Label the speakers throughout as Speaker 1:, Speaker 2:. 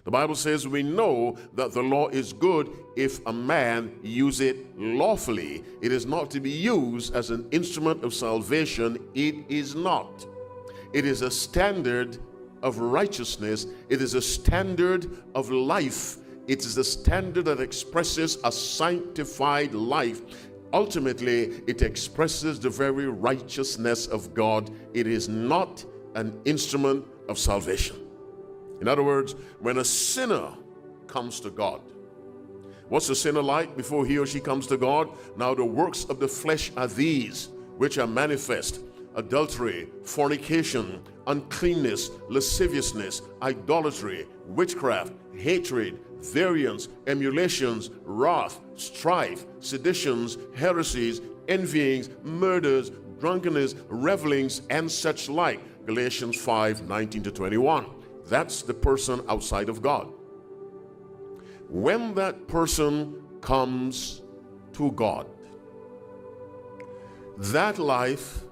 Speaker 1: The Bible says we know that the law is good if a man use it lawfully. It is not to be used as an instrument of salvation. It is not. It is a standard of righteousness. It is a standard of life. It is a standard that expresses a sanctified life. Ultimately, it expresses the very righteousness of God. It is not an instrument of salvation. In other words, when a sinner comes to God, what's a sinner like before he or she comes to God? Now the works of the flesh are these, which are manifest: adultery, fornication, uncleanness, lasciviousness, idolatry, witchcraft, hatred, variance, emulations, wrath, strife, seditions, heresies, envyings, murders, drunkenness, revelings, and such like. Galatians 5:19-21. That's the person outside of God. When that person comes to God, that life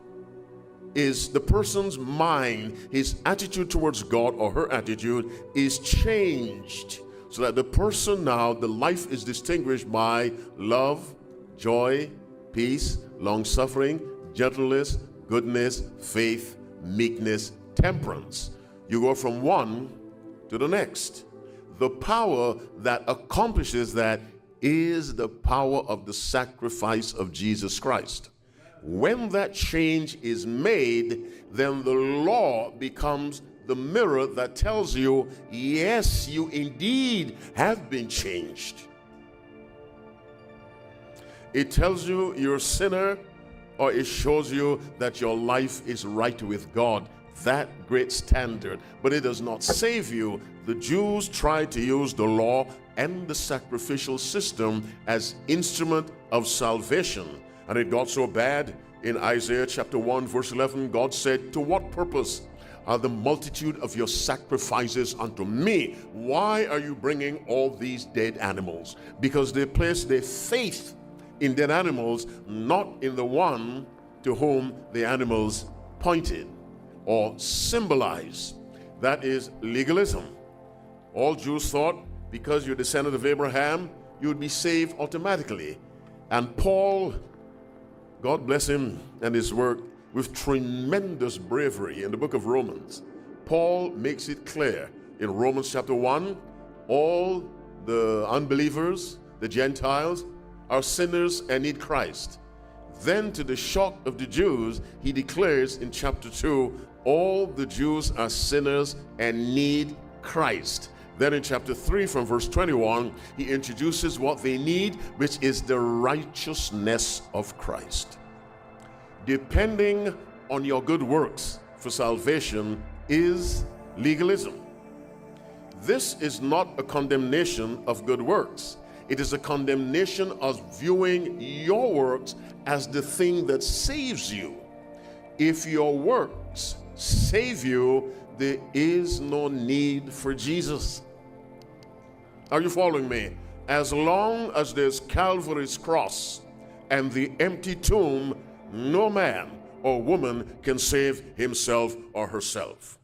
Speaker 1: is the person's mind, his attitude towards God or her attitude is changed, so that the person now, the life is distinguished by love, joy, peace, long-suffering, gentleness, goodness, faith, meekness, temperance. You go from one to the next. The power that accomplishes that is the power of the sacrifice of Jesus Christ. When that change is made, then the law becomes the mirror that tells you, yes, you indeed have been changed. It tells you you're a sinner, or it shows you that your life is right with God. That great standard, but it does not save you. The Jews tried to use the law and the sacrificial system as instrument of salvation, and it got so bad. In Isaiah chapter 1 verse 11, God said, "To what purpose are the multitude of your sacrifices unto me? Why are you bringing all these dead animals?" Because they placed their faith in dead animals, not in the one to whom the animals pointed or symbolize. That is legalism. All Jews thought because you're descendant of Abraham, you would be saved automatically. And Paul, God bless him and his work, with tremendous bravery in the book of Romans, Paul makes it clear in Romans chapter 1, all the unbelievers, the Gentiles, are sinners and need Christ. Then, to the shock of the Jews, he declares in chapter 2, all the Jews are sinners and need Christ. Then in chapter 3 from verse 21, he introduces what they need, which is the righteousness of Christ. Depending on your good works for salvation is legalism. This is not a condemnation of good works. It is a condemnation of viewing your works as the thing that saves you. If your works save you, there is no need for Jesus. Are you following me? As long as there's Calvary's cross and the empty tomb, no man or woman can save himself or herself.